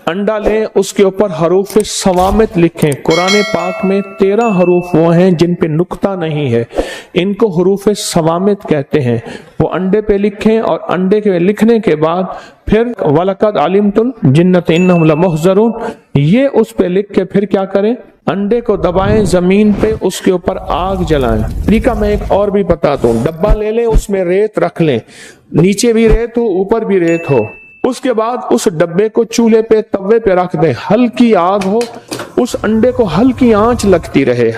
انڈا لیں، اس کے اوپر حروف صوامت لکھیں۔ قرآن پاک میں 13 حروف وہ ہیں جن پہ نقطہ نہیں ہے، ان کو حروف صوامت کہتے ہیں۔ وہ انڈے پہ لکھیں اور انڈے کے لکھنے کے بعد پھر وَلَقَدْ عَلِمْتُ الْجِنَّةَ إِنَّهُمْ لَمُحْضَرُونَ، یہ اس پہ لکھ کے پھر کیا کریں؟ انڈے کو دبائیں زمین پہ، اس کے اوپر آگ جلائیں۔ طریقہ میں ایک اور بھی بتاتا ہوں، ڈبہ لے لیں، اس میں ریت رکھ لیں، نیچے بھی ریت ہو اوپر بھی ریت ہو، اس کے بعد اس ڈبے کو چولہے پہ توے پہ رکھ دیں، ہلکی آگ ہو، اس انڈے کو ہلکی آنچ لگتی رہے،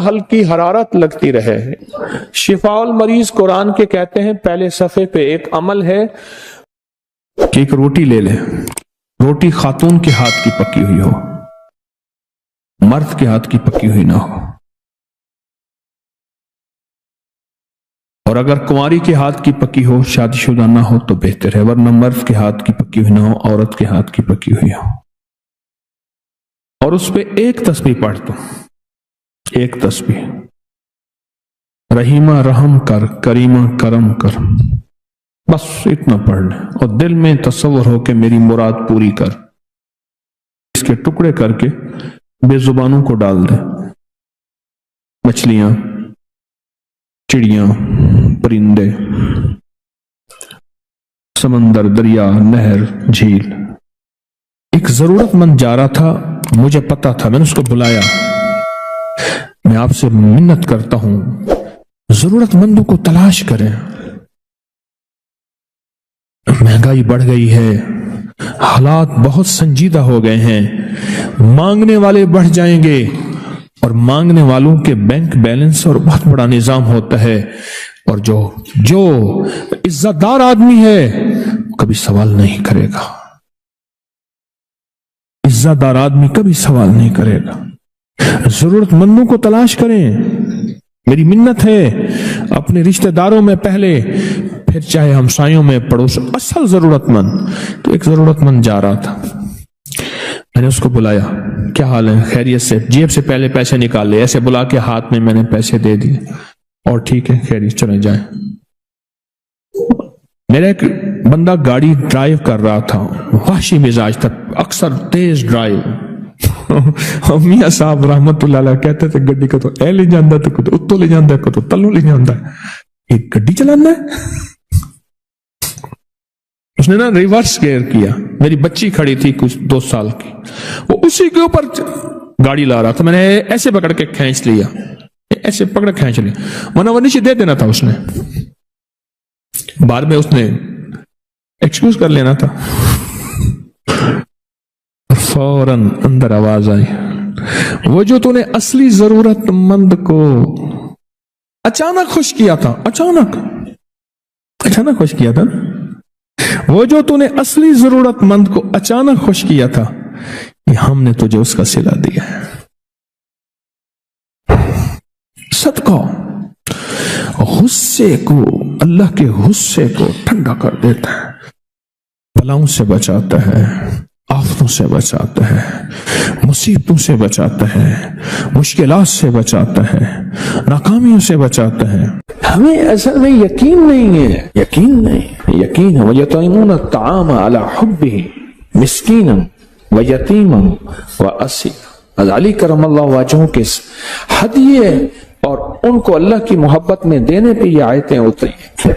ہلکی حرارت لگتی رہے۔ شفاء المریض قرآن کے کہتے ہیں پہلے صفحے پہ ایک عمل ہے کہ ایک روٹی لے لیں، روٹی خاتون کے ہاتھ کی پکی ہوئی ہو، مرد کے ہاتھ کی پکی ہوئی نہ ہو، اور اگر کنواری کے ہاتھ کی پکی ہو، شادی شدہ نہ ہو تو بہتر ہے، ورنہ مرد کے ہاتھ کی پکی ہوئی نہ ہو، عورت کے ہاتھ کی پکی ہوئی ہو، اور اس پہ ایک تسبیح پڑھ دو، ایک تسبیح، رحیمہ رحم کر، کریمہ کرم کر، بس اتنا پڑھ لیں، اور دل میں تصور ہو کہ میری مراد پوری کر۔ اس کے ٹکڑے کر کے بے زبانوں کو ڈال دیں، مچھلیاں، چڑیاں، پرندے، سمندر، دریا، نہر، جھیل۔ ایک ضرورت مند جا رہا تھا، مجھے پتا تھا، میں نے اس کو بلایا، میں آپ سے منت کرتا ہوں ضرورت مندوں کو تلاش کریں، مہنگائی بڑھ گئی ہے، حالات بہت سنجیدہ ہو گئے ہیں، مانگنے والے بڑھ جائیں گے، اور مانگنے والوں کے بینک بیلنس اور بہت بڑا نظام ہوتا ہے، اور جو عزت دار آدمی ہے کبھی سوال نہیں کرے گا، عزت دار آدمی کبھی سوال نہیں کرے گا۔ ضرورت مندوں کو تلاش کریں، میری منت ہے، اپنے رشتہ داروں میں پہلے، پھر چاہے ہمسایوں میں، پڑوس، اصل ضرورت مند۔ تو ایک ضرورت مند جا رہا تھا، میں نے اس کو بلایا، کیا حال ہے، خیریت سے؟ جیب سے پہلے پیسے نکال لے، ایسے بلا کے ہاتھ میں نے پیسے دے دیے، اور ٹھیک ہے، خیریت، چلے جائیں۔ میرا ایک بندہ گاڑی ڈرائیو کر رہا تھا، وحشی مزاج تھا، اکثر تیز ڈرائیو، میاں صاحب رحمت اللہ علیہ کہتے تھے گڈی کو تو اے لے جاندہ ہے، تو اتو لے جاندہ ہے، تو تلو لے جاندہ ہے، ایک گڈی چلانا ہے۔ اس نے نا ریورس گیئر کیا، میری بچی کھڑی تھی کچھ 2 سال کی، وہ اسی کے اوپر گاڑی لا رہا تھا، میں نے ایسے پکڑ کے کھینچ لیا، ایسے پکڑ کھینچ لیا، ورنہ وہ نیچے دے دینا تھا، اس نے بعد میں اس نے ایکسکیوز کر لینا تھا۔ فوراً اندر آواز آئی، وہ جو تو نے اصلی ضرورت مند کو اچانک خوش کیا تھا، اچانک خوش کیا تھا، وہ جو تو نے اصلی ضرورت مند کو اچانک خوش کیا تھا، یہ ہم نے تجھے اس کا صلہ دیا ہے۔ صدقہ غصے کو، اللہ کے غصے کو ٹھنڈا کر دیتا ہے، بلاؤں سے بچاتا ہے، آفتوں سے بچاتا ہے، مصیبتوں سے بچاتا ہے، مشکلات سے بچاتا ہے، ناکامیوں سے بچاتا ہے۔ ہمیں اصل میں یقین نہیں ہے، یقین ہے۔ وَيُطْعِمُونَ الطَّعَامَ عَلَى حُبِّهِ مِسْكِينًا وَيَتِيمًا وَأَسِيرًا۔ علی کرم اللہ وجہہ کے ہدیے اور ان کو اللہ کی محبت میں دینے پہ یہ آیتیں اتری ہیں۔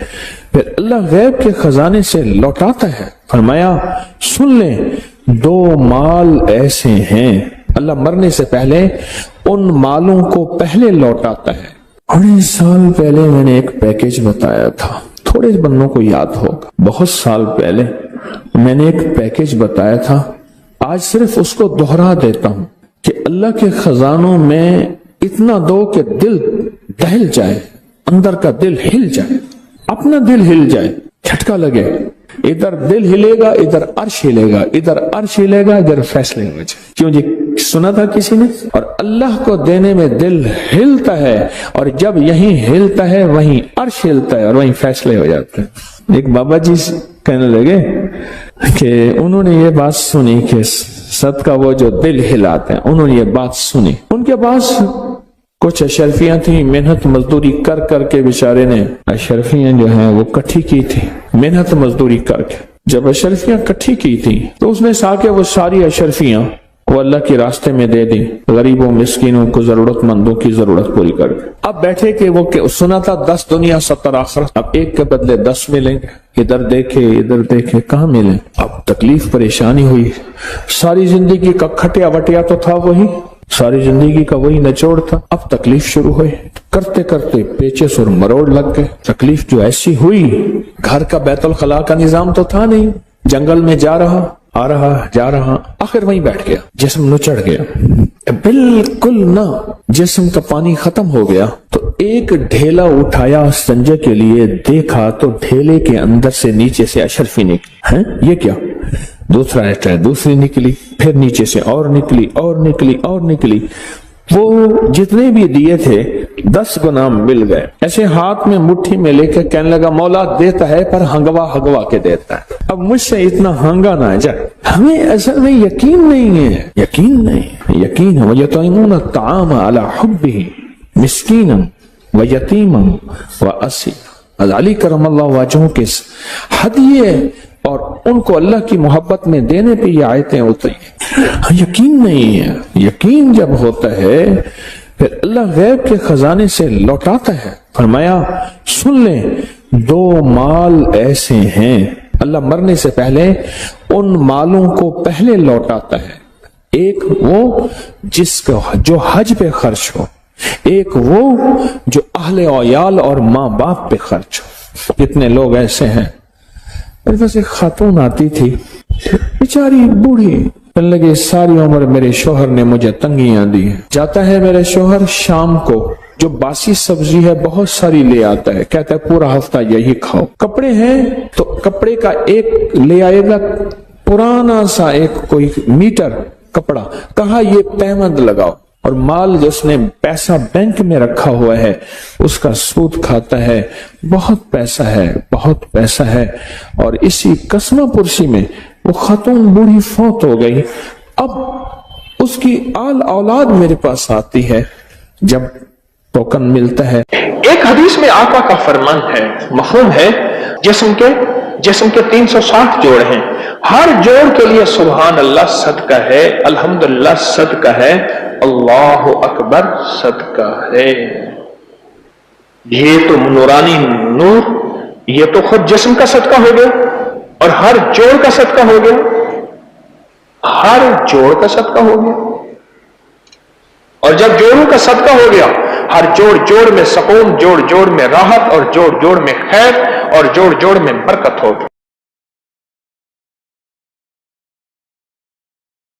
پھر اللہ غیب کے خزانے سے لوٹاتا ہے، فرمایا سن لیں، 2 مال ایسے ہیں، اللہ مرنے سے پہلے ان مالوں کو پہلے لوٹاتا ہے۔ 18 سال پہلے میں نے ایک پیکیج بتایا تھا، تھوڑے بندوں کو یاد ہوگا، بہت سال پہلے میں نے ایک پیکیج بتایا تھا، آج صرف اس کو دہرا دیتا ہوں کہ اللہ کے خزانوں میں اتنا دو کہ دل دہل جائے، اندر کا دل ہل جائے، اپنا دل ہل جائے، جھٹکا لگے، ادھر دل ہلے گا، ادھر عرش ہلے گا، ادھر عرش ہلے گا، ادھر فیصلے ہو جائے۔ کیوں جی سنا تھا کسی نے؟ اور اللہ کو دینے میں دل ہلتا ہے، اور جب یہیں ہلتا ہے وہیں عرش ہلتا ہے اور وہیں فیصلے ہو جاتے ہیں۔ ایک بابا جی کہنے لگے کہ انہوں نے یہ بات سنی کہ صدقہ وہ جو دل ہلاتے ہیں، انہوں نے یہ بات سنی، ان کے پاس کچھ اشرفیاں تھیں، محنت مزدوری کر کر کے بیچارے نے اشرفیاں جو ہیں وہ کٹھی کی تھی، محنت مزدوری کر کے جب اشرفیاں کٹھی کی تھی تو اس نے سا کہ وہ ساری اشرفیاں وہ اللہ کے راستے میں دے دیں، غریبوں مسکینوں کو ضرورت مندوں کی ضرورت پوری کر دیں۔ اب بیٹھے کہ وہ سنا تھا 10 دنیا 70 آخرت، اب ایک کے بدلے 10 ملیں گے، ادھر دیکھے کہاں ملیں۔ اب تکلیف پریشانی ہوئی، ساری زندگی کا کھٹیا وٹیا تو تھا وہی، ساری زندگی کا وہی نچوڑ تھا، اب تکلیف شروع ہوئی، کرتے کرتے پیچس اور مروڑ لگ گئے۔ تکلیف جو ایسی ہوئی، گھر کا بیت الخلاء کا نظام تو تھا نہیں، جنگل میں جا رہا آخر وہیں بیٹھ گیا، جسم نچڑ گیا، بالکل نہ جسم کا پانی ختم ہو گیا تو ایک ڈھیلا اٹھایا استنجے کے لیے، دیکھا تو ڈھیلے کے اندر سے نیچے سے اشرفی نکلی۔ ہیں یہ کیا؟ دوسرا ایسا دوسری نکلی، پھر نیچے سے اور نکلی، وہ جتنے بھی دیے تھے 10 گنا مل گئے۔ ایسے ہاتھ میں مٹھی میں لے کے کہنے لگا مولا دیتا ہے پر ہنگوا کے دیتا ہے، اب مجھ سے اتنا ہنگا نہ جائے۔ ہمیں اصل میں یقین نہیں ہے، یقین ہے وَيَطْعِمُونَ الطَّعَامَ عَلَى حُبِّهِ مِسْكِينًا وَيَتِيمًا وَأَسِيرًا۔ علی کرم اللہ وجہہ کے ہدیے اور ان کو اللہ کی محبت میں دینے پہ یہ آیتیں اتری ہیں۔ یقین نہیں ہے، یقین جب ہوتا ہے پھر اللہ غیب کے خزانے سے لوٹاتا ہے۔ فرمایا سن لیں 2 مال ایسے ہیں، اللہ مرنے سے پہلے ان مالوں کو پہلے لوٹاتا ہے، ایک وہ جس کا جو حج پہ خرچ ہو، ایک وہ جو اہل عیال اور ماں باپ پہ خرچ ہو۔ کتنے لوگ ایسے ہیں، میرے پاس ایک خاتون آتی تھی بیچاری بوڑھی، کہنے لگے ساری عمر میرے شوہر نے مجھے تنگیاں دی، جاتا ہے میرے شوہر شام کو جو باسی سبزی ہے بہت ساری لے آتا ہے، کہتا ہے پورا ہفتہ یہی کھاؤ۔ کپڑے ہیں تو کپڑے کا ایک لے آئے گا پرانا سا ایک کوئی میٹر کپڑا، کہا یہ پیمند لگاؤ، اور مال جس نے پیسہ بینک میں رکھا ہوا ہے اس کا سود کھاتا ہے، بہت پیسہ ہے۔ اور اسی قسمہ پرسی میں وہ خاتون بوڑھی فوت ہو گئی، اب اس کی آل اولاد میرے پاس آتی ہے، جب ٹوکن ملتا ہے۔ ایک حدیث میں آقا کا فرمان ہے، مفہوم ہے جسم کے 360 جوڑ ہیں، ہر جوڑ کے لیے سبحان اللہ صدقہ ہے، الحمدللہ صدقہ ہے، اللہ اکبر صدقہ ہے۔ یہ تو نورانی نور، یہ تو خود جسم کا صدقہ ہو گیا اور ہر جوڑ کا صدقہ ہو گیا، ہر جوڑ کا صدقہ ہو گیا۔ اور جب جوڑوں کا صدقہ ہو گیا، ہر جوڑ میں سکون، جوڑ میں راحت، اور جوڑ میں خیر، اور جوڑ میں برکت ہوگی۔